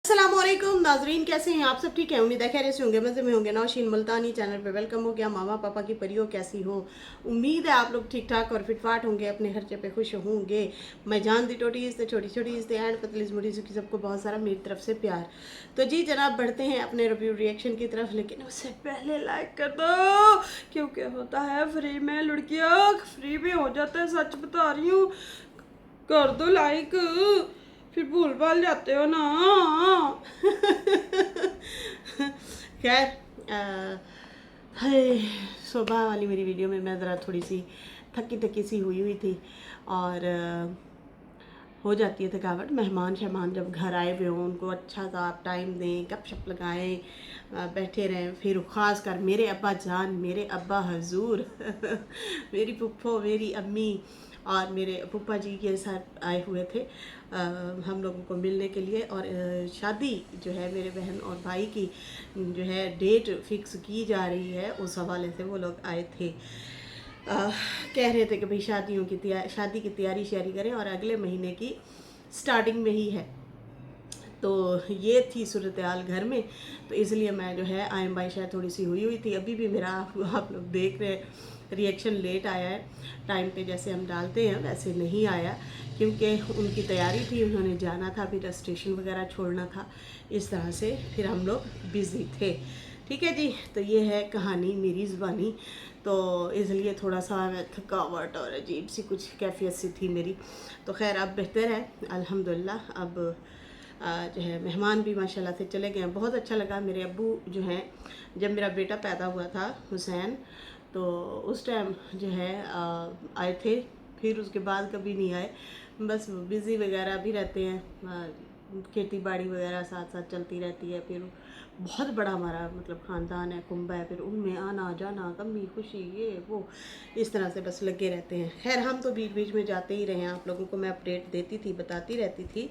अस्सलामुअलैकुम नाजरीन, कैसे हैं आप सब? ठीक है, उम्मीद है खैरियत से होंगे, मज़े में होंगे। नौशीन मुल्तानी चैनल पे वेलकम हो गया। मामा पापा की परियों कैसी हो? उम्मीद है आप लोग ठीक ठाक और फिटफाट होंगे, अपने खर्चे पे खुश होंगे। मैं जान दी टोटीज़ थे, छोटी छोटीज़ थे एंड पतलीज़ मुड़ीज़ की सबको बहुत सारा मेरी तरफ से प्यार। तो जी जनाब, बढ़ते हैं अपने रिव्यू रिएक्शन की तरफ, लेकिन उससे पहले लाइक कर दो, क्योंकि होता है फ्री में लड़कियाँ, फ्री में हो जाता है, सच बता रही हूँ। कर दो लाइक, फिर भूल भाल जाते हो ना। खैर, हाय, सुबह वाली मेरी वीडियो में मैं ज़रा थोड़ी सी थकी थकी सी हुई थी और हो जाती है थकावट। मेहमान शहमान जब घर आए हुए हों, उनको अच्छा सा आप टाइम दें, गप शप लगाएं, बैठे रहें। फिर ख़ास कर मेरे अब्बा जान, मेरे अब्बा हजूर मेरी पुप्पो, मेरी अम्मी और मेरे पुप्पा जी के साथ आए हुए थे हम लोगों को मिलने के लिए। और शादी जो है मेरे बहन और भाई की जो है डेट फिक्स की जा रही है, उस हवाले से वो लोग आए थे। कह रहे थे कि भाई शादी की तैयारी श्यारी करें और अगले महीने की स्टार्टिंग में ही है। तो ये थी सूरत हाल घर में, तो इसलिए मैं जो है आयम बाई शायद थोड़ी सी हुई थी। अभी भी मेरा आप लोग देख रहे रिएक्शन लेट आया है, टाइम पे जैसे हम डालते हैं वैसे नहीं आया, क्योंकि उनकी तैयारी थी, उन्होंने जाना था, फिर स्टेशन वगैरह छोड़ना था, इस तरह से फिर हम लोग बिज़ी थे। ठीक है जी, तो ये है कहानी मेरी ज़ुबानी। तो इसलिए थोड़ा सा थकावट और अजीब सी कुछ कैफियत सी थी मेरी। तो खैर अब बेहतर है अल्हम्दुलिल्लाह। अब जो है मेहमान भी माशाल्लाह से चले गए हैं। बहुत अच्छा लगा। मेरे अब्बू जो हैं, जब मेरा बेटा पैदा हुआ था हुसैन, तो उस टाइम जो है आए थे, फिर उसके बाद कभी नहीं आए। बस बिज़ी वगैरह भी रहते हैं, खेती बाड़ी वगैरह साथ साथ चलती रहती है। फिर बहुत बड़ा हमारा मतलब ख़ानदान है, कुंबा है, फिर उनमें आना जाना, गमी खुशी, ये वो, इस तरह से बस लगे रहते हैं। खैर हम तो बीच बीच में जाते ही रहे हैं, आप लोगों को मैं अपडेट देती थी, बताती रहती थी।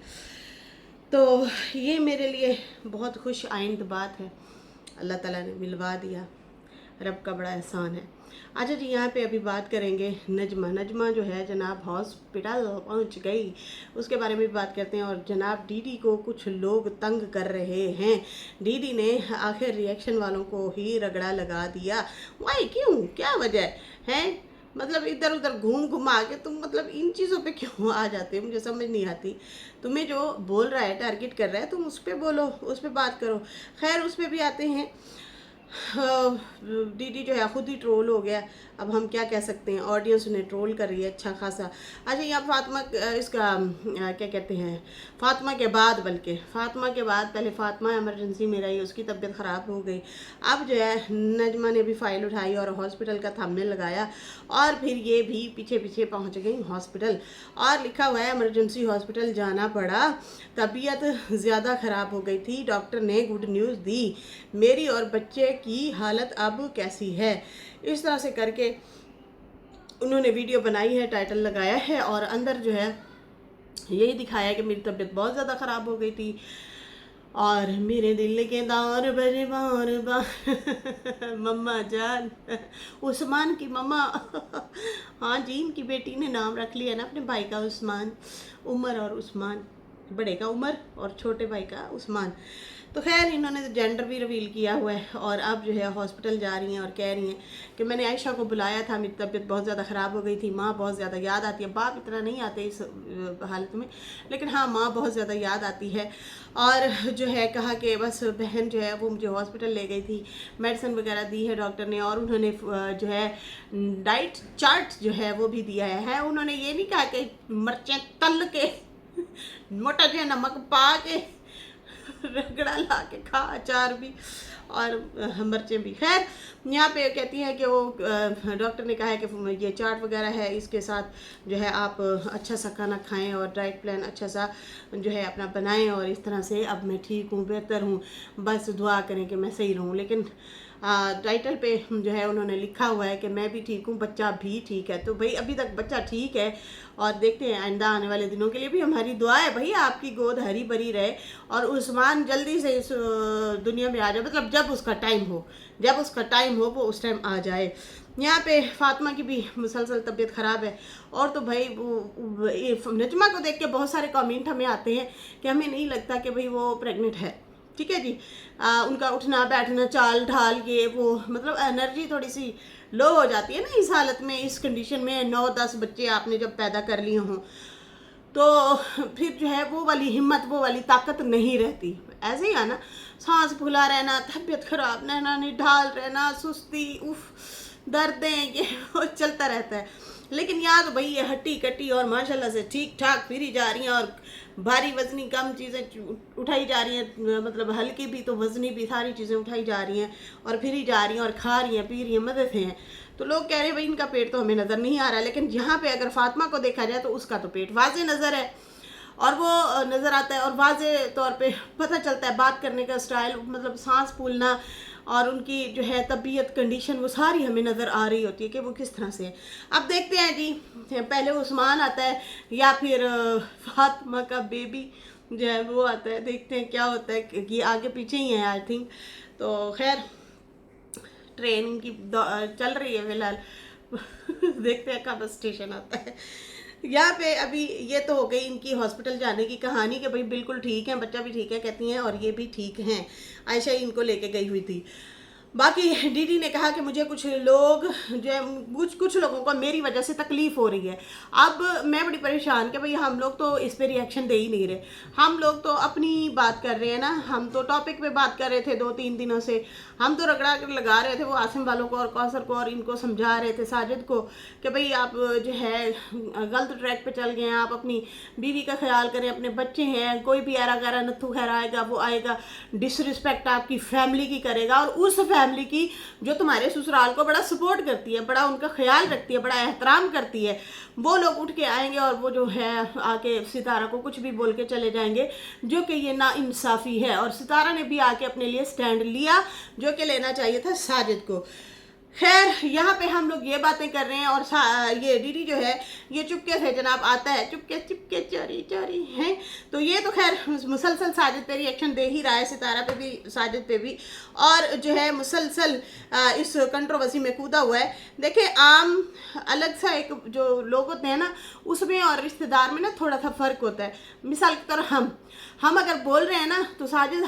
तो ये मेरे लिए बहुत खुश आइंद बात है, अल्लाह ताला ने मिलवा दिया, रब का बड़ा एहसान है। अच्छा जी, यहाँ पे अभी बात करेंगे नजमा। नजमा जो है जनाब हॉस्पिटल पहुँच गई, उसके बारे में भी बात करते हैं। और जनाब डीडी को कुछ लोग तंग कर रहे हैं। डीडी ने आखिर रिएक्शन वालों को ही रगड़ा लगा दिया। वाई, क्यों, क्या वजह है? मतलब इधर उधर घूम घुमा के तुम मतलब इन चीज़ों पे क्यों आ जाते हो, मुझे समझ नहीं आती। तुम्हें जो बोल रहा है, टारगेट कर रहा है, तुम उस पर बोलो, उस पर बात करो। खैर उस पर भी आते हैं। दीदी जो है खुद ही ट्रोल हो गया। अब हम क्या कह सकते हैं, ऑडियंस उन्हें ट्रोल कर रही है अच्छा खासा। अच्छा, यहाँ फातिमा इसका क्या कहते हैं, फातिमा के बाद, बल्कि फातिमा के बाद पहले फातिमा इमरजेंसी में रही, उसकी तबीयत ख़राब हो गई। अब जो है नजमा ने भी फाइल उठाई और हॉस्पिटल का थंबनेल लगाया, और फिर ये भी पीछे पीछे पहुँच गई हॉस्पिटल, और लिखा हुआ है इमरजेंसी हॉस्पिटल जाना पड़ा, तबीयत ज़्यादा ख़राब हो गई थी, डॉक्टर ने गुड न्यूज़ दी, मेरी और बच्चे की हालत अब कैसी है। इस तरह से करके उन्होंने वीडियो बनाई है, टाइटल लगाया है, और अंदर जो है यही दिखाया है कि मेरी तबीयत बहुत ज़्यादा ख़राब हो गई थी और मेरे दिल के दौर बजे बार बार मम्मा जान, उस्मान की मम्मा। हाँ जी, इनकी बेटी ने नाम रख लिया ना अपने भाई का उस्मान, उमर और उस्मान, बड़े का उमर और छोटे भाई का उस्मान। तो खैर इन्होंने जेंडर भी रिवील किया हुआ है, और अब जो है हॉस्पिटल जा रही हैं और कह रही हैं कि मैंने आयशा को बुलाया था, मेरी तबीयत बहुत ज़्यादा ख़राब हो गई थी, माँ बहुत ज़्यादा याद आती है। बाप इतना नहीं आते इस हालत में, लेकिन हाँ माँ बहुत ज़्यादा याद आती है। और जो है कहा कि बस बहन जो है वो मुझे हॉस्पिटल ले गई थी, मेडिसिन वगैरह दी है डॉक्टर ने, और उन्होंने जो है डाइट चार्ट जो है वो भी दिया है। उन्होंने ये नहीं कहा कि मिर्चें तल के मोटा जो है नमक पा के रगड़ा ला के खा, अचार भी और मिर्चें भी। खैर यहाँ पे कहती है कि वो डॉक्टर ने कहा है कि ये चार्ट वगैरह है, इसके साथ जो है आप अच्छा सा खाना खाएं और डाइट प्लान अच्छा सा जो है अपना बनाएं, और इस तरह से अब मैं ठीक हूँ, बेहतर हूँ, बस दुआ करें कि मैं सही रहूँ। लेकिन टाइटल पे जो है उन्होंने लिखा हुआ है कि मैं भी ठीक हूँ, बच्चा भी ठीक है। तो भाई अभी तक बच्चा ठीक है, और देखते हैं आइंदा आने वाले दिनों के लिए भी हमारी दुआ है भाई, आपकी गोद हरी भरी रहे और उस्मान जल्दी से इस दुनिया में आ जाए, मतलब जब उसका टाइम हो, जब उसका टाइम हो वो उस टाइम आ जाए। यहाँ पे फातिमा की भी मुसलसल तबीयत ख़राब है। और तो भाई वो नजमा को देख के बहुत सारे कमेंट हमें आते हैं कि हमें नहीं लगता कि भाई वो प्रेग्नेंट है। ठीक है जी। उनका उठना बैठना चाल ढाल ये वो मतलब एनर्जी थोड़ी सी लो हो जाती है ना इस हालत में, इस कंडीशन में 9-10 बच्चे आपने जब पैदा कर लिए हों तो फिर जो है वो वाली हिम्मत वो वाली ताकत नहीं रहती। ऐसे ही है ना, सांस फूला रहना, तबीयत खराब रहना, निढाल रहना, सुस्ती, उफ दर्दें, ये वो चलता रहता है। लेकिन यार भाई ये हट्टी कट्टी और माशाल्लाह से ठीक ठाक फिरी जा रही हैं और भारी वजनी कम चीज़ें उठाई जा रही हैं, मतलब हल्की भी तो वजनी भी सारी चीज़ें उठाई जा रही हैं और फिरी जा रही हैं और खा रही हैं पी रही हैं मदद हैं। तो लोग कह रहे हैं भाई इनका पेट तो हमें नज़र नहीं आ रहा, लेकिन यहाँ पे अगर फातिमा को देखा जाए तो उसका तो पेट वाज़े नज़र है और वो नज़र आता है और वाज़े तौर पे पता चलता है बात करने का स्टाइल, मतलब सांस फूलना और उनकी जो है तबीयत कंडीशन वो सारी हमें नज़र आ रही होती है कि वो किस तरह से है। अब देखते हैं जी, पहले उस्मान आता है या फिर फातिमा का बेबी जो है वो आता है, देखते हैं क्या होता है। कि आगे पीछे ही है आई थिंक। तो खैर ट्रेन की चल रही है फिलहाल देखते हैं कब स्टेशन आता है। यहाँ पे अभी ये तो हो गई इनकी हॉस्पिटल जाने की कहानी कि भाई बिल्कुल ठीक है, बच्चा भी ठीक है कहती हैं और ये भी ठीक हैं। आयशा इनको लेके गई हुई थी। बाकी दीदी ने कहा कि मुझे कुछ लोग जो है कुछ लोगों को मेरी वजह से तकलीफ़ हो रही है। अब मैं बड़ी परेशान कि भाई हम लोग तो इस पे रिएक्शन दे ही नहीं रहे, हम लोग तो अपनी बात कर रहे हैं ना। हम तो टॉपिक पे बात कर रहे थे 2-3 दिनों से, हम तो रगड़ा कर लगा रहे थे वो आसिम वालों को और कौसर को और इनको समझा रहे थे साजिद को कि भाई आप जो है गलत ट्रैक पे चल गए हैं, आप अपनी बीवी का ख्याल करें, अपने बच्चे हैं, कोई भी ऐरा गैरा नत्थू खैर आएगा वो आएगा डिसरिस्पेक्ट आपकी फैमिली की करेगा और उस फैमिली की जो तुम्हारे ससुराल को बड़ा सपोर्ट करती है, बड़ा उनका ख्याल रखती है, बड़ा एहतराम करती है, वो लोग उठ के आएंगे और वो जो है आके सितारा को कुछ भी बोल के चले जाएंगे, जो कि ये नाइंसाफ़ी है। और सितारा ने भी आके अपने लिए स्टैंड लिया जो कि लेना चाहिए था साजिद को। खैर यहाँ पे हम लोग ये बातें कर रहे हैं और ये दीदी जो है ये चुपके से जनाब आता है, चुपके चुपके चोरी चोरी हैं। तो ये तो खैर मुसलसल साजिद पे रिएक्शन दे ही रहा है, सितारा पे भी साजिद पे भी, और जो है मुसलसल इस कंट्रोवर्सी में कूदा हुआ है। देखिए आम अलग सा एक जो लोग होते हैं ना उसमें और रिश्तेदार में ना थोड़ा सा फ़र्क होता है। मिसाल के तौर हम अगर बोल रहे हैं ना तो साजिद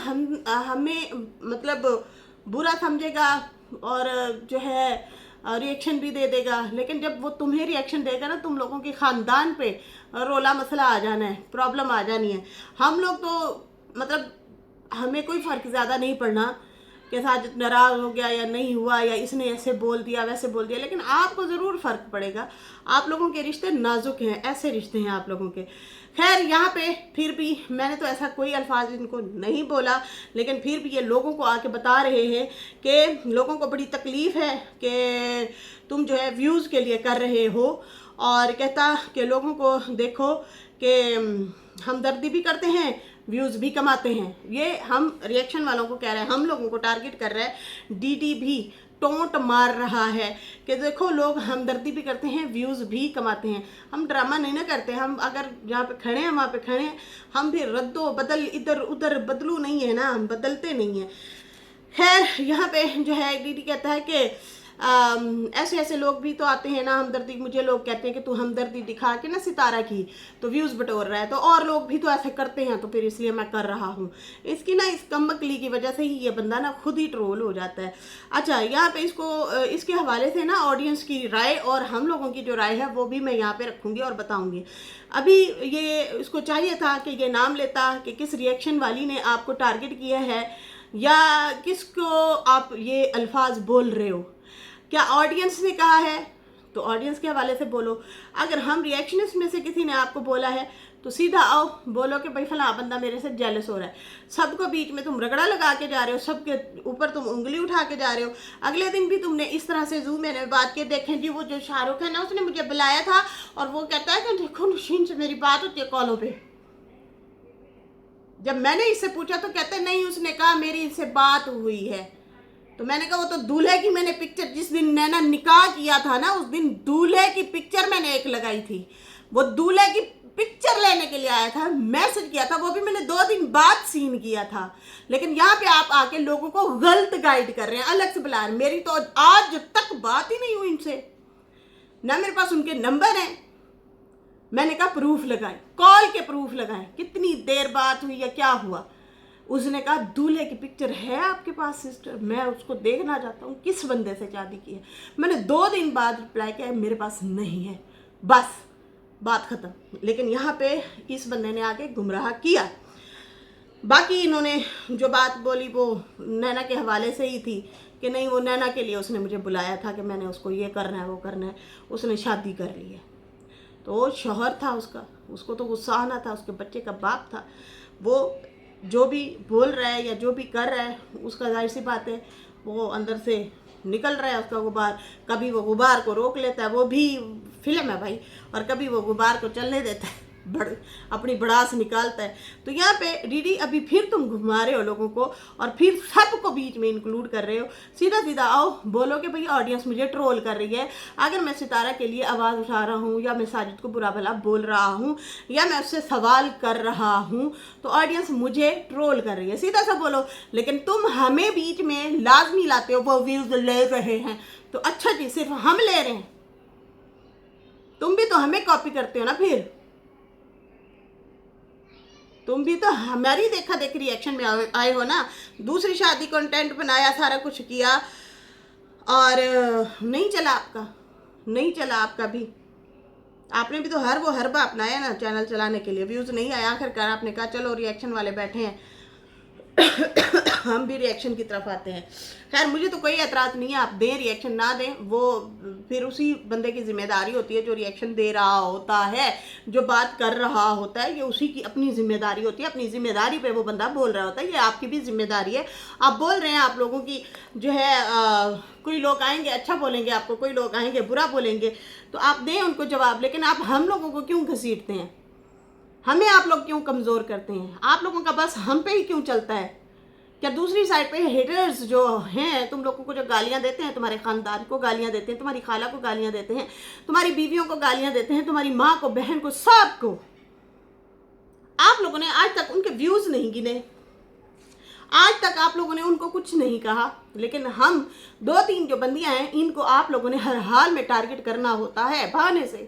हमें मतलब बुरा समझेगा और जो है रिएक्शन भी दे देगा, लेकिन जब वो तुम्हें रिएक्शन देगा ना तुम लोगों के ख़ानदान पे रोला मसला आ जाना है, प्रॉब्लम आ जानी है। हम लोग तो मतलब हमें कोई फ़र्क ज़्यादा नहीं पड़ना कि साजिद नाराज़ हो गया या नहीं हुआ या इसने ऐसे बोल दिया वैसे बोल दिया, लेकिन आपको ज़रूर फ़र्क पड़ेगा। आप लोगों के रिश्ते नाजुक हैं, ऐसे रिश्ते हैं आप लोगों के। खैर यहाँ पे फिर भी मैंने तो ऐसा कोई अल्फाज इनको नहीं बोला, लेकिन फिर भी ये लोगों को आके बता रहे हैं कि लोगों को बड़ी तकलीफ़ है कि तुम जो है व्यूज़ के लिए कर रहे हो, और कहता कि लोगों को देखो कि हमदर्दी भी करते हैं व्यूज़ भी कमाते हैं। ये हम रिएक्शन वालों को कह रहे हैं, हम लोगों को टारगेट कर रहा है। डीडी भी टोंट मार रहा है कि देखो लोग हमदर्दी भी करते हैं व्यूज़ भी कमाते हैं। हम ड्रामा नहीं ना करते, हम अगर जहाँ पे खड़े हैं वहाँ पे खड़े हैं, हम भी रद्दो बदल इधर उधर बदलू नहीं है ना, हम बदलते नहीं हैं। खैर यहाँ पे जो है डीडी कहता है कि ऐसे ऐसे लोग भी तो आते हैं ना हमदर्दी, मुझे लोग कहते हैं कि तू हमदर्दी दिखा के ना सितारा की तो व्यूज़ बटोर रहा है, तो और लोग भी तो ऐसे करते हैं तो फिर इसलिए मैं कर रहा हूँ। इसकी ना इस कमबख्तली की वजह से ही ये बंदा ना खुद ही ट्रोल हो जाता है। अच्छा यहाँ पे इसके हवाले से ना ऑडियंस की राय और हम लोगों की जो राय है वो भी मैं यहाँ पे रखूँगी और बताऊँगी। अभी ये इसको चाहिए था कि ये नाम लेता कि किस रिएक्शन वाली ने आपको टारगेट किया है या किसको आप ये अल्फाज बोल रहे हो। क्या ऑडियंस ने कहा है तो ऑडियंस के हवाले से बोलो, अगर हम रिएक्शनिस्ट में से किसी ने आपको बोला है तो सीधा आओ बोलो कि भाई फला बंदा मेरे से जेलस हो रहा है। सबको बीच में तुम रगड़ा लगा के जा रहे हो, सबके ऊपर तुम उंगली उठा के जा रहे हो। अगले दिन भी तुमने इस तरह से जूम में बात के देखें जी, वो जो शाहरुख है ना उसने मुझे बुलाया था और वो कहता है कि देखो नशीन से मेरी बात होती है कॉलों पे। जब मैंने इससे पूछा तो कहते नहीं, उसने कहा मेरी इससे बात हुई है। तो मैंने कहा वो तो दूल्हे की मैंने पिक्चर जिस दिन नैना निकाह किया था ना उस दिन दूल्हे की पिक्चर मैंने एक लगाई थी, वो दूल्हे की पिक्चर लेने के लिए आया था, मैसेज किया था, वो भी मैंने 2 दिन बाद सीन किया था। लेकिन यहाँ पे आप आके लोगों को गलत गाइड कर रहे हैं, अलग से बुला रहे हैं। मेरी तो आज तक बात ही नहीं हुई इनसे, ना मेरे पास उनके नंबर हैं। मैंने कहा प्रूफ लगाए, कॉल के प्रूफ लगाए, कितनी देर बात हुई या क्या हुआ। उसने कहा दूल्हे की पिक्चर है आपके पास सिस्टर, मैं उसको देखना चाहता हूँ, किस बंदे से शादी की है। मैंने 2 दिन बाद रिप्लाई किया मेरे पास नहीं है, बस बात ख़त्म। लेकिन यहाँ पे इस बंदे ने आके गुमराह किया। बाकी इन्होंने जो बात बोली वो नैना के हवाले से ही थी कि नहीं, वो नैना के लिए उसने मुझे बुलाया था कि मैंने उसको ये करना है वो करना है, उसने शादी कर ली है। तो वो शौहर था उसका, उसको तो गुस्सा आना था, उसके बच्चे का बाप था। वो जो भी बोल रहा है या जो भी कर रहा है उसका जाहिर सी बात है वो अंदर से निकल रहा है उसका गुबार। कभी वो गुबार को रोक लेता है, वो भी फिल्म है भाई, और कभी वो गुबार को चलने देता है, अपनी भड़ास निकालता है। तो यहाँ पे डीडी अभी फिर तुम घुमा रहे हो लोगों को और फिर सबको बीच में इंक्लूड कर रहे हो। सीधा सीधा आओ बोलो कि भाई ऑडियंस मुझे ट्रोल कर रही है। अगर मैं सितारा के लिए आवाज़ उठा रहा हूँ या मैं साजिद को बुरा भला बोल रहा हूँ या मैं उससे सवाल कर रहा हूँ तो ऑडियंस मुझे ट्रोल कर रही है, सीधा सा बोलो। लेकिन तुम हमें बीच में लाजमी लाते हो, वो व्यूज़ ले रहे हैं तो अच्छा जी, सिर्फ हम ले रहे हैं, तुम भी तो हमें कॉपी करते हो ना। फिर तुम भी तो हमारी देखा देख रिएक्शन में आए हो ना। दूसरी शादी कंटेंट बनाया, सारा कुछ किया और नहीं चला आपका, नहीं चला आपका भी। आपने भी तो वो हरबा अपनाया ना चैनल चलाने के लिए, व्यूज़ नहीं आया। आखिरकार आपने कहा चलो रिएक्शन वाले बैठे हैं हम भी रिएक्शन की तरफ आते हैं। खैर मुझे तो कोई एतराज़ नहीं है, आप दें रिएक्शन ना दें, वो फिर उसी बंदे की जिम्मेदारी होती है जो रिएक्शन दे रहा होता है, जो बात कर रहा होता है, ये उसी की अपनी जिम्मेदारी होती है। अपनी जिम्मेदारी पे वो बंदा बोल रहा होता है, ये आपकी भी जिम्मेदारी है। आप बोल रहे हैं, आप लोगों की जो है कोई लोग आएंगे अच्छा बोलेंगे आपको, कोई लोग आएंगे बुरा बोलेंगे, तो आप दें उनको जवाब। लेकिन आप हम लोगों को क्यों घसीटते हैं, हमें आप लोग क्यों कमज़ोर करते हैं, आप लोगों का बस हम पे ही क्यों चलता है? क्या दूसरी साइड पे हेटर्स जो हैं, तुम लोगों को जो गालियां देते हैं, तुम्हारे ख़ानदान को गालियां देते हैं, तुम्हारी खाला को गालियां देते हैं, तुम्हारी बीवियों को गालियां देते हैं, तुम्हारी माँ को, बहन को, सबको, आप लोगों ने आज तक उनके व्यूज़ नहीं गिने, आज तक आप लोगों ने उनको कुछ नहीं कहा। लेकिन हम 2-3 जो बंदियां हैं इनको आप लोगों ने हर हाल में टारगेट करना होता है बहाने से।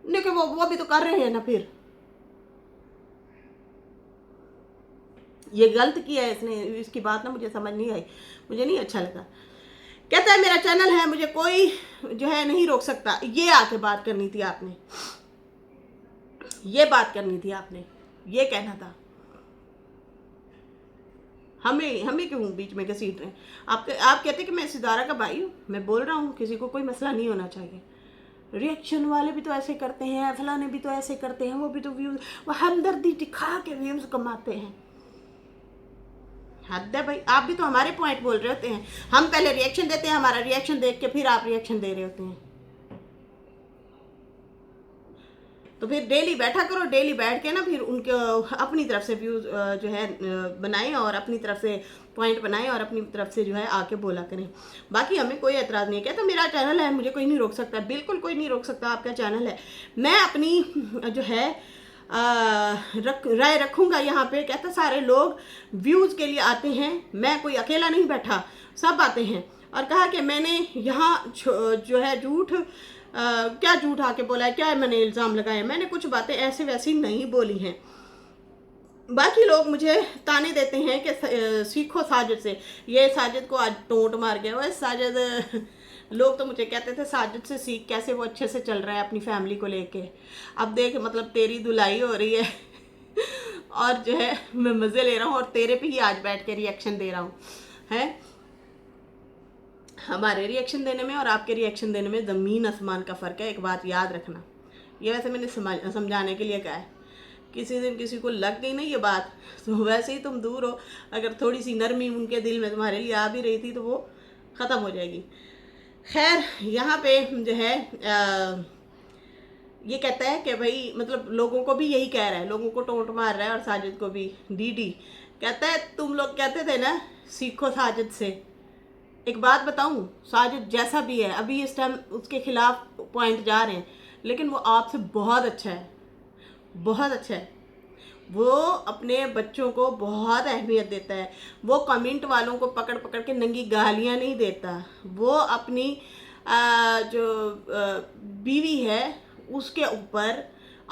लेकिन वो भी तो कर रहे हैं ना। फिर ये गलत किया है इसने, इसकी बात ना मुझे समझ नहीं आई, मुझे नहीं अच्छा लगा। कहता है मेरा चैनल है, मुझे कोई जो है नहीं रोक सकता। ये आके बात करनी थी आपने, ये बात करनी थी आपने, ये कहना था। हमें क्यों बीच में घसीट रहे हैं? आप कहते कि मैं सितारा का भाई हूँ, मैं बोल रहा हूँ किसी को कोई मसला नहीं होना चाहिए। रिएक्शन वाले भी तो ऐसे करते हैं, फलाने भी तो ऐसे करते हैं, वो भी तो व्यूज़, वो हमदर्दी दिखा के व्यूज़ कमाते हैं। हद है भाई, आप भी तो हमारे पॉइंट बोल रहे होते हैं। हम पहले रिएक्शन देते हैं, हमारा रिएक्शन देख के फिर आप रिएक्शन दे रहे होते हैं। तो फिर डेली बैठा करो, डेली बैठ के ना फिर उनके अपनी तरफ से व्यूज जो है बनाएं और अपनी तरफ से पॉइंट बनाएं और अपनी तरफ से जो है आके बोला करें। बाकी हमें कोई एतराज़ नहीं है। कहता मेरा चैनल है, मुझे कोई नहीं रोक सकता। बिल्कुल कोई नहीं रोक सकता, आपका चैनल है। मैं अपनी जो है राय रखूँगा यहाँ पे। कहता सारे लोग व्यूज़ के लिए आते हैं, मैं कोई अकेला नहीं बैठा, सब आते हैं। और कहा कि मैंने यहाँ जो है झूठ क्या झूठ आके बोला है, क्या मैंने इल्ज़ाम लगाया, मैंने कुछ बातें ऐसे वैसी नहीं बोली हैं। बाकी लोग मुझे ताने देते हैं कि सीखो साजिद से, ये साजिद को आज टोंट मार गया हुआ है साजिद। लोग तो मुझे कहते थे साजिद से सीख, कैसे वो अच्छे से चल रहा है अपनी फैमिली को लेके। अब देख मतलब तेरी धुलाई हो रही है और जो है मैं मज़े ले रहा हूँ और तेरे पे ही आज बैठ के रिएक्शन दे रहा हूँ। है हमारे रिएक्शन देने में और आपके रिएक्शन देने में ज़मीन आसमान का फ़र्क है, एक बात याद रखना। ये वैसे मैंने समझाने के लिए कहा है, किसी दिन किसी को लग गई ना ये बात तो वैसे ही तुम दूर हो। अगर थोड़ी सी नरमी उनके दिल में तुम्हारे लिए आ भी रही थी तो वो ख़त्म हो जाएगी। खैर यहाँ पे जो है ये कहता है कि भाई मतलब लोगों को भी यही कह रहा है, लोगों को टोंट मार रहा है और साजिद को भी। डीडी कहता है तुम लोग कहते थे ना सीखो साजिद से। एक बात बताऊं, साजिद जैसा भी है अभी इस टाइम उसके खिलाफ पॉइंट जा रहे हैं, लेकिन वो आपसे बहुत अच्छा है, बहुत अच्छा है। वो अपने बच्चों को बहुत अहमियत देता है। वो कमेंट वालों को पकड़ पकड़ के नंगी गालियाँ नहीं देता। वो अपनी जो बीवी है उसके ऊपर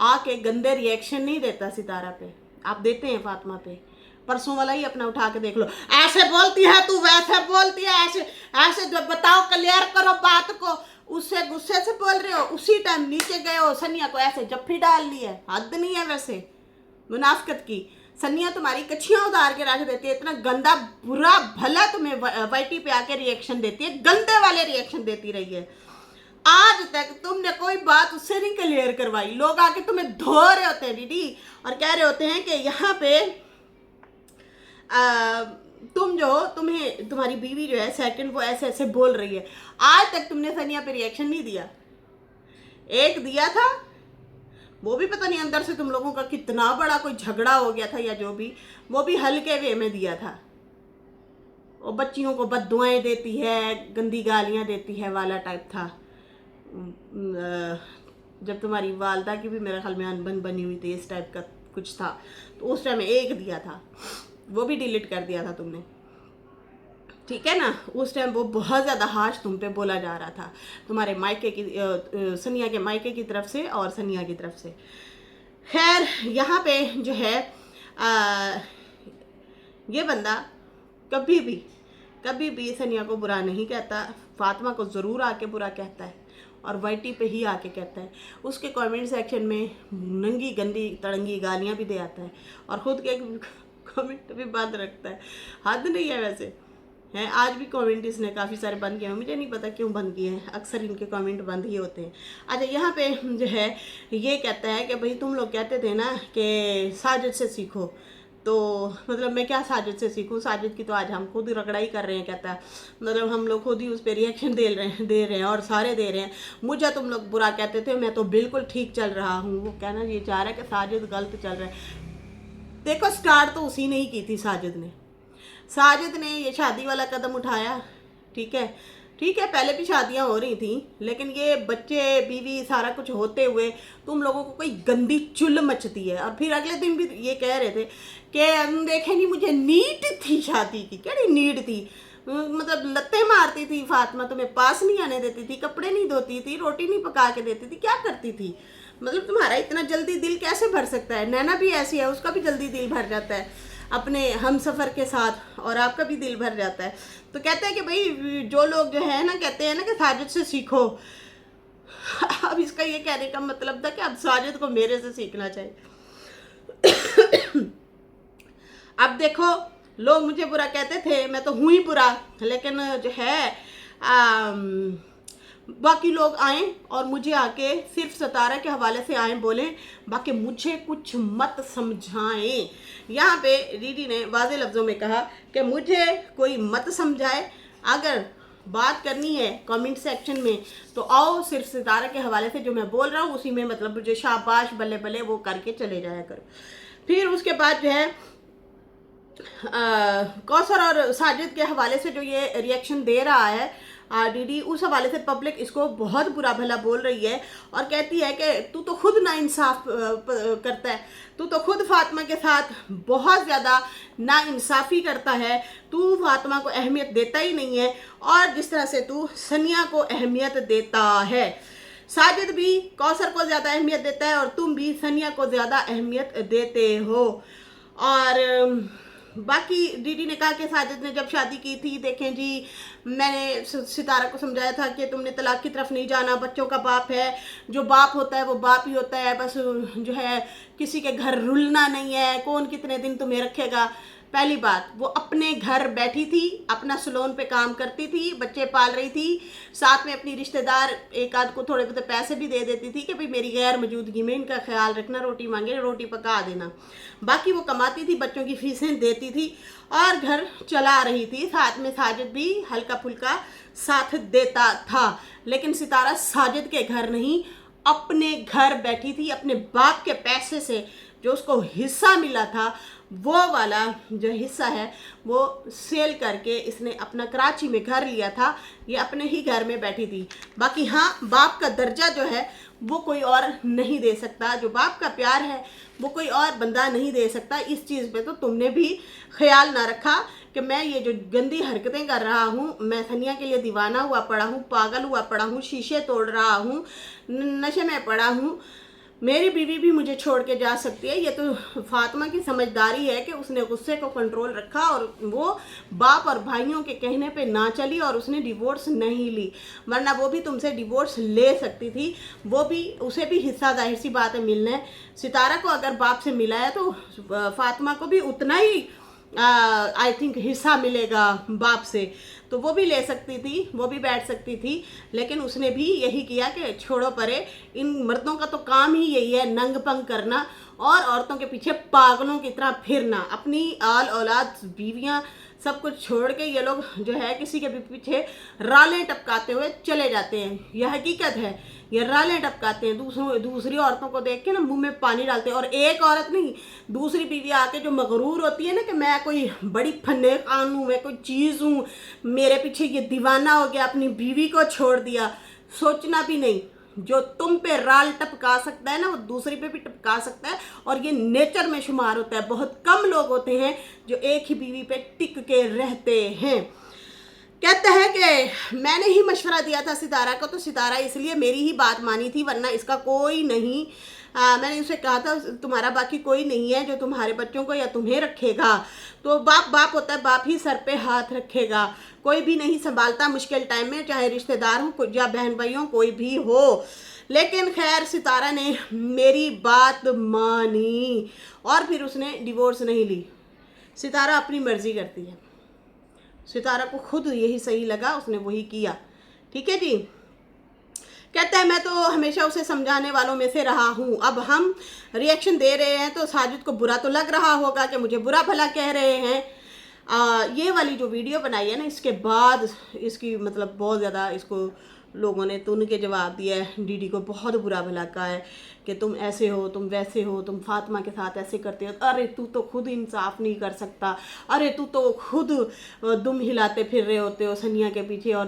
आके गंदे रिएक्शन नहीं देता सितारा पे। आप देते हैं फातिमा पे। परसों वाला ही अपना उठा के देख लो, ऐसे बोलती है तू, वैसे बोलती है, ऐसे ऐसे जो बताओ, क्लियर करो बात को। उससे गुस्से से बोल रहे हो, उसी टाइम नीचे गए हो, सनिया को ऐसे जफ्फी डाल ली है। हद नहीं है वैसे मुनाफिकत की। सनिया तुम्हारी कछियां उतार के रख देती है। इतना गंदा बुरा भला तुम्हें वाईटी पे आके रिएक्शन देती है, गंदे वाले रिएक्शन देती रही है। आज तक तुमने कोई बात उससे नहीं क्लियर करवाई। लोग आके तुम्हें धो रहे होते हैं दीदी, और कह रहे होते हैं कि यहाँ पे तुम्हें तुम्हारी बीवी जो है सेकंड वो ऐसे ऐसे बोल रही है। आज तक तुमने सनिया पे रिएक्शन नहीं दिया। एक दिया था, वो भी पता नहीं अंदर से तुम लोगों का कितना बड़ा कोई झगड़ा हो गया था या जो भी, वो भी हल्के वे में दिया था। वो बच्चियों को बद्दुआएं देती है, गंदी गालियां देती है वाला टाइप था। जब तुम्हारी वालदा की भी मेरे ख्याल में अनबन बनी हुई थी, इस टाइप का कुछ था, तो उस टाइम एक दिया था, वो भी डिलीट कर दिया था तुमने, ठीक है ना। उस टाइम वो बहुत ज़्यादा हार्श तुम पे बोला जा रहा था, तुम्हारे मायके की सनिया के मायके की तरफ से और सनिया की तरफ से। खैर यहाँ पे जो है ये बंदा कभी भी सनिया को बुरा नहीं कहता। फातिमा को ज़रूर आके बुरा कहता है, और वाईटी पे ही आके कहता है। उसके कमेंट सेक्शन में नंगी गंदी तड़ंगी गालियाँ भी दे आता है, और ख़ुद के कमेंट भी बंद रखता है। हद नहीं है वैसे हैं। आज भी कमेंट इसने काफ़ी सारे बंद किए हैं, मुझे नहीं पता क्यों बंद किए हैं, अक्सर इनके कमेंट बंद ही होते हैं। अच्छा यहाँ पे जो है ये कहता है कि भाई तुम लोग कहते थे ना कि साजिद से सीखो, तो मतलब मैं क्या साजिद से सीखूं? साजिद की तो आज हम खुद रगड़ाई कर रहे हैं, कहता है मतलब हम लोग खुद ही उस पर रिएक्शन दे रहे हैं और सारे दे रहे हैं। मुझे तुम लोग बुरा कहते थे, मैं तो बिल्कुल ठीक चल रहा हूँ। वो कहना ये चाह रहा है कि साजिद गलत चल रहा है। देखो स्टार्ट तो उसी ने ही की थी, साजिद ने ये शादी वाला कदम उठाया, ठीक है, पहले भी शादियां हो रही थी, लेकिन ये बच्चे बीवी सारा कुछ होते हुए तुम लोगों को कोई गंदी चुल मचती है। और फिर अगले दिन भी ये कह रहे थे कि देखे नहीं, मुझे नीड थी शादी की। क्या नीड थी? मतलब लत्ते मारती थी फातिमा, तुम्हें पास नहीं आने देती थी, कपड़े नहीं धोती थी, रोटी नहीं पका के देती थी, क्या करती थी? मतलब तुम्हारा इतना जल्दी दिल कैसे भर सकता है? नैना भी ऐसी है, उसका भी जल्दी दिल भर जाता है अपने हम सफ़र के साथ, और आपका भी दिल भर जाता है। तो कहते हैं कि भाई जो लोग जो है ना कहते हैं ना कि साजिद से सीखो। अब इसका ये कहने का मतलब था कि अब साजिद को मेरे से सीखना चाहिए। अब देखो लोग मुझे बुरा कहते थे, मैं तो हूँ ही बुरा, लेकिन जो है बाकी लोग आए और मुझे आके सिर्फ सितारा के हवाले से आए बोलें, बाकी मुझे कुछ मत समझाएं। यहाँ पे दीदी ने वाज़े लफ्ज़ों में कहा कि मुझे कोई मत समझाए, अगर बात करनी है कमेंट सेक्शन में तो आओ, सिर्फ सितारा के हवाले से जो मैं बोल रहा हूँ उसी में मतलब मुझे शाबाश बल्ले बल्ले वो करके चले जाया करो। फिर उसके बाद जो है कौसर और साजिद के हवाले से जो ये रिएक्शन दे रहा है दीदी, उस हवाले से पब्लिक इसको बहुत बुरा भला बोल रही है और कहती है कि तू तो खुद नाइंसाफ करता है, तू तो खुद फातिमा के साथ बहुत ज़्यादा नाइंसाफ़ी करता है, तू फातिमा को अहमियत देता ही नहीं है, और जिस तरह से तू सनिया को अहमियत देता है, साजिद भी कौसर को ज़्यादा अहमियत देता है और तुम भी सनिया को ज़्यादा अहमियत देते हो। और बाकी दीदी ने कहा कि साजिद ने जब शादी की थी, देखें जी मैंने सितारा को समझाया था कि तुमने तलाक की तरफ नहीं जाना, बच्चों का बाप है, जो बाप होता है वो बाप ही होता है, बस जो है किसी के घर रुलना नहीं है, कौन कितने दिन तुम्हें रखेगा। पहली बात, वो अपने घर बैठी थी, अपना सलोन पे काम करती थी, बच्चे पाल रही थी, साथ में अपनी रिश्तेदार एक आध को थोड़े बहुत पैसे भी दे देती थी कि भाई मेरी गैर मौजूदगी में इनका ख्याल रखना, रोटी मांगे रोटी पका देना। बाकी वो कमाती थी, बच्चों की फीसें देती थी और घर चला रही थी, साथ में साजिद भी हल्का फुल्का साथ देता था। लेकिन सितारा साजिद के घर नहीं, अपने घर बैठी थी, अपने बाप के पैसे से जो उसको हिस्सा मिला था वो वाला जो हिस्सा है वो सेल करके इसने अपना कराची में घर लिया था। ये अपने ही घर में बैठी थी। बाकी हाँ, बाप का दर्जा जो है वो कोई और नहीं दे सकता, जो बाप का प्यार है वो कोई और बंदा नहीं दे सकता। इस चीज़ पे तो तुमने भी ख्याल ना रखा कि मैं ये जो गंदी हरकतें कर रहा हूँ, मैं सनिया के लिए दीवाना हुआ पड़ा हूँ, पागल हुआ पड़ा हूँ, शीशे तोड़ रहा हूँ, नशे में पड़ा हूँ, मेरी बीवी भी मुझे छोड़ के जा सकती है। ये तो फातिमा की समझदारी है कि उसने गुस्से को कंट्रोल रखा और वो बाप और भाइयों के कहने पे ना चली और उसने डिवोर्स नहीं ली, वरना वो भी तुमसे डिवोर्स ले सकती थी। वो भी, उसे भी हिस्सा जाहिर सी बात है मिलना है। सितारा को अगर बाप से मिला है तो फातिमा को भी उतना ही आई थिंक हिस्सा मिलेगा बाप से, तो वो भी ले सकती थी, वो भी बैठ सकती थी। लेकिन उसने भी यही किया कि छोड़ो परे, इन मर्दों का तो काम ही यही है नंग पंग करना और औरतों के पीछे पागलों की तरह फिरना। अपनी आल औलाद, बीवियां, सब कुछ छोड़ के ये लोग जो है किसी के भी पीछे रालें टपकाते हुए चले जाते हैं। यह हकीकत है, ये रालें टपकाते हैं, दूसरी औरतों को देख के ना मुंह में पानी डालते हैं। और एक औरत नहीं, दूसरी बीवी आके जो मगरूर होती है ना कि मैं कोई बड़ी फन्ने खान हूँ, मैं कोई चीज़ हूँ, मेरे पीछे ये दीवाना हो गया, अपनी बीवी को छोड़ दिया, सोचना भी नहीं। जो तुम पे राल टपका सकता है ना, वो दूसरी पे भी टपका सकता है और ये नेचर में शुमार होता है। बहुत कम लोग होते हैं जो एक ही बीवी पे टिक के रहते हैं। कहता है कि मैंने ही मशवरा दिया था सितारा को, तो सितारा इसलिए मेरी ही बात मानी थी, वरना इसका कोई नहीं। मैंने उसे कहा था तुम्हारा बाकी कोई नहीं है जो तुम्हारे बच्चों को या तुम्हें रखेगा। तो बाप बाप होता है, बाप ही सर पे हाथ रखेगा। कोई भी नहीं संभालता मुश्किल टाइम में, चाहे रिश्तेदार हो या बहन भाई हो, कोई भी हो। लेकिन खैर सितारा ने मेरी बात मानी और फिर उसने डिवोर्स नहीं ली। सितारा अपनी मर्जी करती है, सितारा को खुद यही सही लगा, उसने वही किया। ठीक है जी। कहता है मैं तो हमेशा उसे समझाने वालों में से रहा हूँ, अब हम रिएक्शन दे रहे हैं तो साजिद को बुरा तो लग रहा होगा कि मुझे बुरा भला कह रहे हैं। ये वाली जो वीडियो बनाई है ना, इसके बाद इसकी मतलब बहुत ज़्यादा इसको लोगों ने तुन के जवाब दिया है। डीडी को बहुत बुरा भला कहा है कि तुम ऐसे हो, तुम वैसे हो, तुम फातिमा के साथ ऐसे करते हो, अरे तू तो खुद इंसाफ नहीं कर सकता, अरे तू तो खुद दुम हिलाते फिर रहे होते हो सनिया के पीछे, और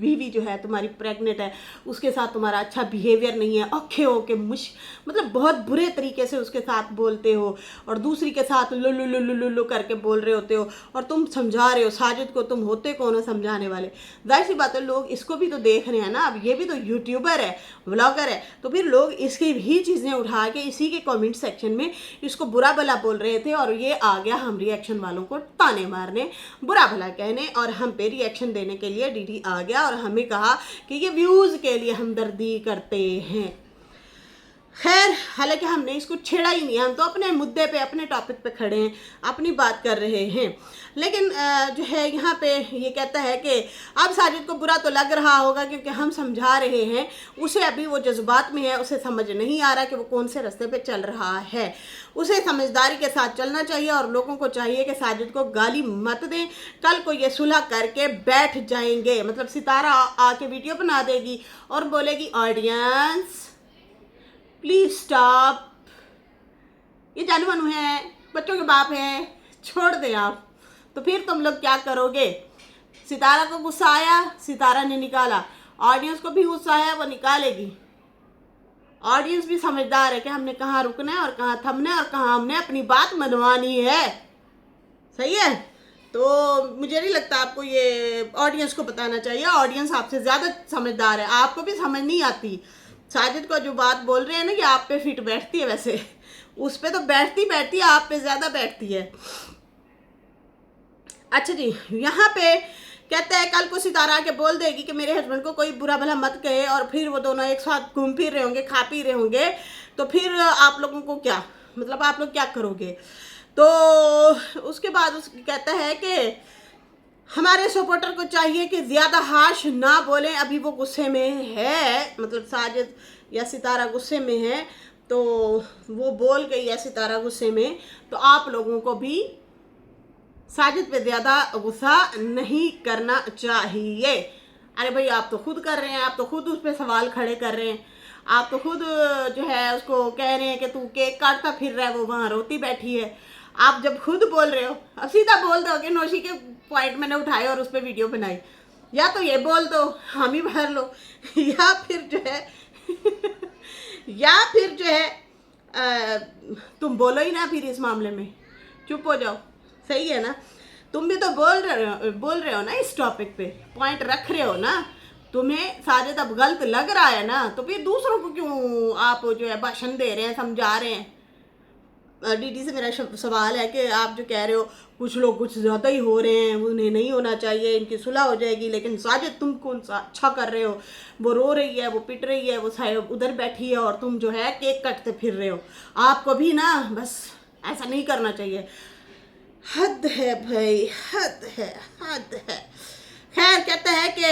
बीवी जो है तुम्हारी प्रेग्नेंट है, उसके साथ तुम्हारा अच्छा बिहेवियर नहीं है, औखे हो के मतलब बहुत बुरे तरीके से उसके साथ बोलते हो और दूसरी के साथ लु लु लु लु लु लु करके बोल रहे होते हो और तुम समझा रहे हो साजिद को। तुम होते कौन हो समझाने वाले? जाहिर सी बात है लोग इसको भी तो देख रहे हैं ना, अब ये भी तो यूट्यूबर है, व्लॉगर है, तो फिर लोग इसकी भी चीज़ें उठा के इसी के कमेंट सेक्शन में इसको बुरा भला बोल रहे थे। और ये आ गया हम रिएक्शन वालों को ताने मारने, बुरा भला कहने, और हम पे रिएक्शन देने के लिए डीडी आ गया और हमें कहा कि ये व्यूज़ के लिए हमदर्दी करते हैं। खैर, हालांकि हमने इसको छेड़ा ही नहीं, हम तो अपने मुद्दे पे, अपने टॉपिक पे खड़े हैं, अपनी बात कर रहे हैं। लेकिन जो है यहाँ पे ये कहता है कि अब साजिद को बुरा तो लग रहा होगा क्योंकि हम समझा रहे हैं, उसे अभी वो जज्बात में है, उसे समझ नहीं आ रहा कि वो कौन से रास्ते पे चल रहा है। उसे समझदारी के साथ चलना चाहिए और लोगों को चाहिए कि साजिद को गाली मत दें। कल को ये सुलह करके बैठ जाएंगे, मतलब सितारा आके वीडियो बना देगी और बोलेगी ऑडियंस प्लीज स्टॉप, ये जानू मानू है, बच्चों के बाप हैं, छोड़ दें आप। तो फिर तुम लोग क्या करोगे? सितारा को गुस्सा आया, सितारा ने निकाला, ऑडियंस को भी गुस्सा आया, वो निकालेगी। ऑडियंस भी समझदार है कि हमने कहाँ रुकना है और कहाँ थमना है और कहाँ हमने अपनी बात मनवानी है। सही है? तो मुझे नहीं लगता आपको ये ऑडियंस को बताना चाहिए, ऑडियंस आपसे ज़्यादा समझदार है, आपको भी समझ नहीं आती। साजिद को जो बात बोल रहे हैं ना कि आप पे फिट बैठती है, वैसे उस पे तो बैठती है, आप पे ज़्यादा बैठती है। अच्छा जी, यहाँ पे कहता है कल को सितारा के बोल देगी कि मेरे हस्बैंड को कोई बुरा भला मत कहे, और फिर वो दोनों एक साथ घूम फिर रहे होंगे, खा पी रहे होंगे, तो फिर आप लोगों को क्या, मतलब आप लोग क्या करोगे? तो उसके बाद कहता है कि हमारे सपोर्टर को चाहिए कि ज़्यादा हाश ना बोलें, अभी वो गुस्से में है, मतलब साजिद या सितारा गुस्से में है, तो वो बोल गई है सितारा गुस्से में, तो आप लोगों को भी साजिद पे ज़्यादा गुस्सा नहीं करना चाहिए। अरे भाई आप तो खुद कर रहे हैं, आप तो खुद उस पर सवाल खड़े कर रहे हैं, आप तो खुद जो है उसको कह रहे हैं कि तू केक काटता फिर रहा है, वो वहाँ रोती बैठी है। आप जब खुद बोल रहे हो, अब सीधा बोल दो कि नौशी के पॉइंट मैंने उठाए और उस पर वीडियो बनाई, या तो ये बोल दो हम ही भर लो, या फिर जो है या फिर जो है तुम बोलो ही ना, फिर इस मामले में चुप हो जाओ। सही है ना? तुम भी तो बोल रहे हो ना, इस टॉपिक पे पॉइंट रख रहे हो ना। तुम्हें साजिद अब गलत लग रहा है ना, तो फिर दूसरों को क्यों आप जो है भाषण दे रहे हैं, समझा रहे हैं। दीदी से मेरा सवाल है कि आप जो कह रहे हो कुछ लोग कुछ ज़्यादा ही हो रहे हैं, उन्हें नहीं होना चाहिए, इनकी सुलह हो जाएगी, लेकिन साजिद तुम कौन सा अच्छा कर रहे हो, वो रो रही है, वो पिट रही है, वो उधर बैठी है और तुम जो है केक कटते फिर रहे हो। आपको भी ना बस ऐसा नहीं करना चाहिए। हद है भाई, हद है, हद है। खैर, कहते हैं कि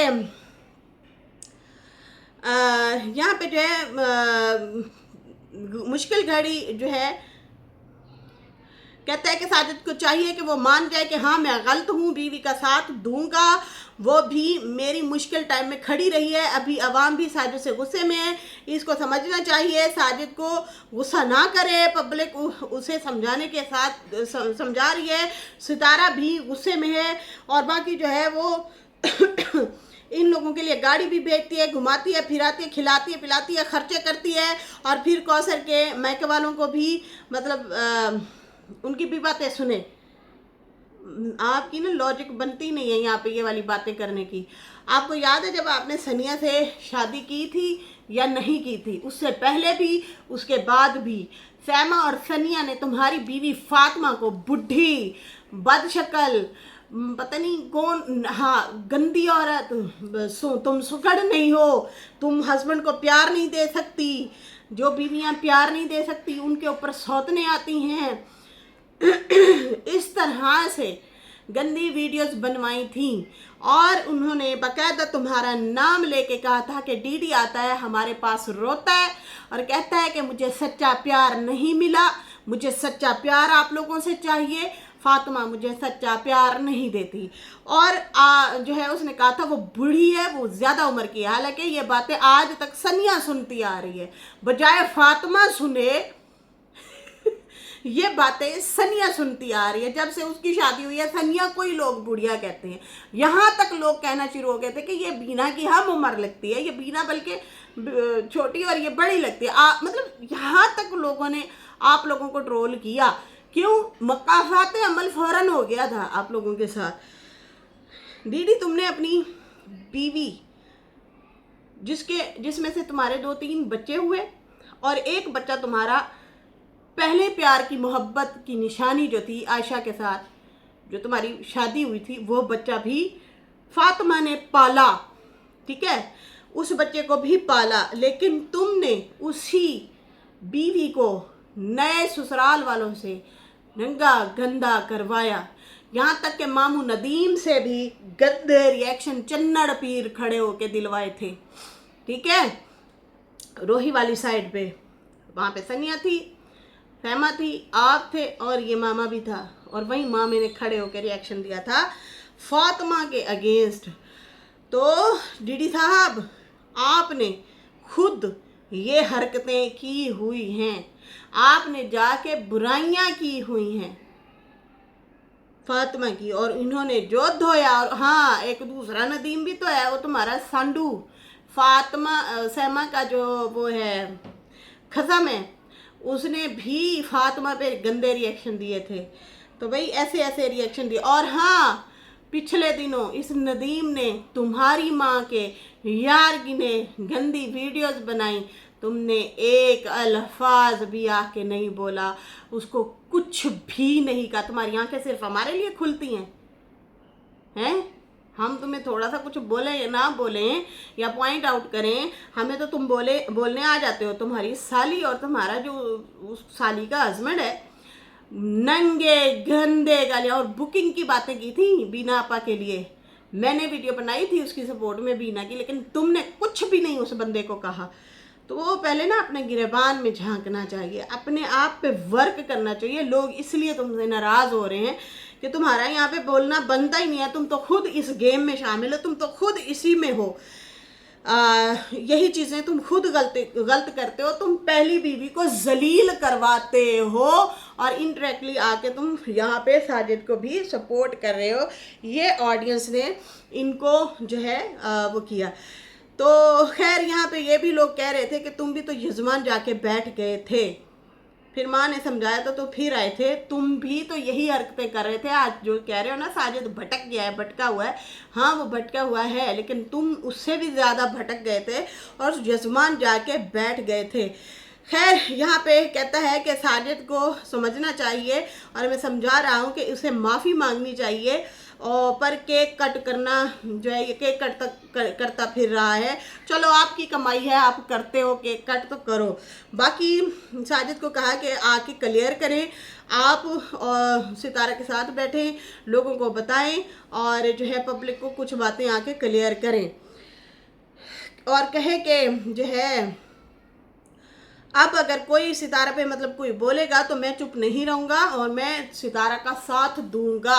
यहाँ पे जो है मुश्किल घड़ी जो है, कहता है कि साजिद को चाहिए कि वो मान जाए कि हाँ मैं गलत हूँ, बीवी का साथ दूंगा, वो भी मेरी मुश्किल टाइम में खड़ी रही है। अभी अवाम भी साजिद से गुस्से में है, इसको समझना चाहिए, साजिद को गुस्सा ना करे। पब्लिक उसे समझाने के साथ समझा रही है, सितारा भी गुस्से में है, और बाकी जो है वो इन लोगों के लिए गाड़ी भी भेजती है, घुमाती है, फिराती है, खिलाती है, पिलाती है, खर्चे करती है, और फिर कौसर के मायके वालों को भी मतलब उनकी भी बातें सुने। आपकी ना लॉजिक बनती नहीं है यहाँ पे ये वाली बातें करने की। आपको याद है जब आपने सनिया से शादी की थी या नहीं की थी? उससे पहले भी, उसके बाद भी सैमा और सनिया ने तुम्हारी बीवी फातिमा को बुढ़ी, बदशक्ल, पता नहीं कौन, हाँ गंदी औरत, तुम सुकड़ नहीं हो, तुम हस्बैंड को प्यार नहीं दे सकती, जो बीवियां प्यार नहीं दे सकती उनके ऊपर सौतने आती हैं, इस तरह से गंदी वीडियोस बनवाई थी। और उन्होंने बाकायदा तुम्हारा नाम लेके कहा था कि डीडी आता है हमारे पास, रोता है और कहता है कि मुझे सच्चा प्यार नहीं मिला, मुझे सच्चा प्यार आप लोगों से चाहिए, फातिमा मुझे सच्चा प्यार नहीं देती। और जो है उसने कहा था वो बूढ़ी है, वो ज़्यादा उम्र की है। हालांकि ये बातें आज तक सनिया सुनती आ रही है, बजाय फातिमा सुने ये बातें सनिया सुनती आ रही है। जब से उसकी शादी हुई है सनिया को ही लोग बुढ़िया कहते हैं। यहाँ तक लोग कहना शुरू हो गए थे कि ये बीना की हम उम्र लगती है, ये बीना बल्कि छोटी और ये बड़ी लगती है। मतलब यहाँ तक लोगों ने आप लोगों को ट्रोल किया। क्यों? मकाफात अमल फौरन हो गया था आप लोगों के साथ। दीदी तुमने अपनी बीवी जिसमें से तुम्हारे 2-3 बच्चे हुए और एक बच्चा तुम्हारा पहले प्यार की मोहब्बत की निशानी जो थी आयशा के साथ, जो तुम्हारी शादी हुई थी, वो बच्चा भी फातिमा ने पाला, ठीक है, उस बच्चे को भी पाला। लेकिन तुमने उसी बीवी को नए ससुराल वालों से नंगा गंदा करवाया। यहाँ तक कि मामू नदीम से भी गंदे रिएक्शन चन्नड़ पीर खड़े होके दिलवाए थे, ठीक है। रोही वाली साइड पे वहाँ पे सनिया थी, फैमा थी, आप थे और ये मामा भी था, और वहीं मामे ने खड़े होकर रिएक्शन दिया था फातिमा के अगेंस्ट। तो डीडी साहब आपने खुद ये हरकतें की हुई हैं, आपने जाके बुराइयां की हुई हैं फातिमा की, और इन्होंने जो धोया। और हाँ, एक दूसरा नदीम भी तो है, वो तुम्हारा सांडू फातिमा सैमा का जो वो है खसम है, उसने भी फातिमा पे गंदे रिएक्शन दिए थे। तो भाई ऐसे ऐसे रिएक्शन दिए। और हाँ, पिछले दिनों इस नदीम ने तुम्हारी माँ के यार गिने गंदी वीडियोस बनाई, तुमने एक अल्फाज भी आके नहीं बोला, उसको कुछ भी नहीं कहा। तुम्हारी आंखें सिर्फ हमारे लिए खुलती हैं? हम तुम्हें थोड़ा सा कुछ बोले या ना बोलें या पॉइंट आउट करें, हमें तो तुम बोलने आ जाते हो। तुम्हारी साली और तुम्हारा जो उस साली का हस्बैंड है, नंगे गंदे गालियाँ और बुकिंग की बातें की थी बीना आपा के लिए। मैंने वीडियो बनाई थी उसकी सपोर्ट में बीना की, लेकिन तुमने कुछ भी नहीं उस बंदे को कहा। तो वो पहले ना अपने गिरेबान में झांकना चाहिए, अपने आप पे वर्क करना चाहिए। लोग इसलिए तुमसे नाराज़ हो रहे हैं कि तुम्हारा यहाँ पे बोलना बनता ही नहीं है। तुम तो खुद इस गेम में शामिल हो, तुम तो खुद इसी में हो। यही चीज़ें तुम खुद गलत करते हो। तुम पहली बीवी को जलील करवाते हो और इनडायरेक्टली आके तुम यहाँ पे साजिद को भी सपोर्ट कर रहे हो। ये ऑडियंस ने इनको जो है वो किया। तो खैर यहाँ पे ये भी लोग कह रहे थे कि तुम भी तो यजमान जाके बैठ गए थे, फिर माँ ने समझाया तो फिर आए थे, तुम भी तो यही हरकतें कर रहे थे। आज जो कह रहे हो ना साजिद भटक गया है, भटका हुआ है, हाँ वो भटका हुआ है, लेकिन तुम उससे भी ज़्यादा भटक गए थे और यजमान जाके बैठ गए थे। खैर यहाँ पे कहता है कि साजिद को समझना चाहिए और मैं समझा रहा हूँ कि उसे माफ़ी मांगनी चाहिए, और पर केक कट करना जो है ये केक करता फिर रहा है। चलो आपकी कमाई है, आप करते हो केक कट तो करो। बाकी साजिद को कहा कि आके क्लियर करें, आप और सितारा के साथ बैठें, लोगों को बताएं और जो है पब्लिक को कुछ बातें आके क्लियर करें, और कहे कि जो है अब अगर कोई सितारा पे मतलब कोई बोलेगा तो मैं चुप नहीं रहूँगा और मैं सितारा का साथ दूंगा।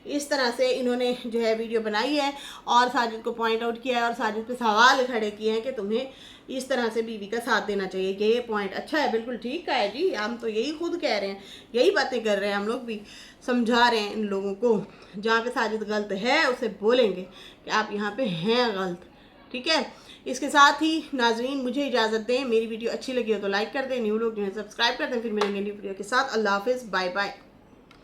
इस तरह से इन्होंने जो है वीडियो बनाई है और साजिद को पॉइंट आउट किया है और साजिद पे सवाल खड़े किए हैं कि तुम्हें इस तरह से बीवी का साथ देना चाहिए। ये पॉइंट अच्छा है, बिल्कुल ठीक का है जी, हम तो यही खुद कह रहे हैं, यही बातें कर रहे हैं, हम लोग भी समझा रहे हैं इन लोगों को। जहाँ पे साजिद गलत है उसे बोलेंगे कि आप यहाँ पे हैं गलत, ठीक है। इसके साथ ही नाजरीन मुझे इजाज़त दें, मेरी वीडियो अच्छी लगी हो तो लाइक कर दें, न्यू लोग जो है सब्सक्राइब कर दें। फिर मिलेंगे न्यू वीडियो के साथ। अल्लाह हाफिज़, बाय बाय।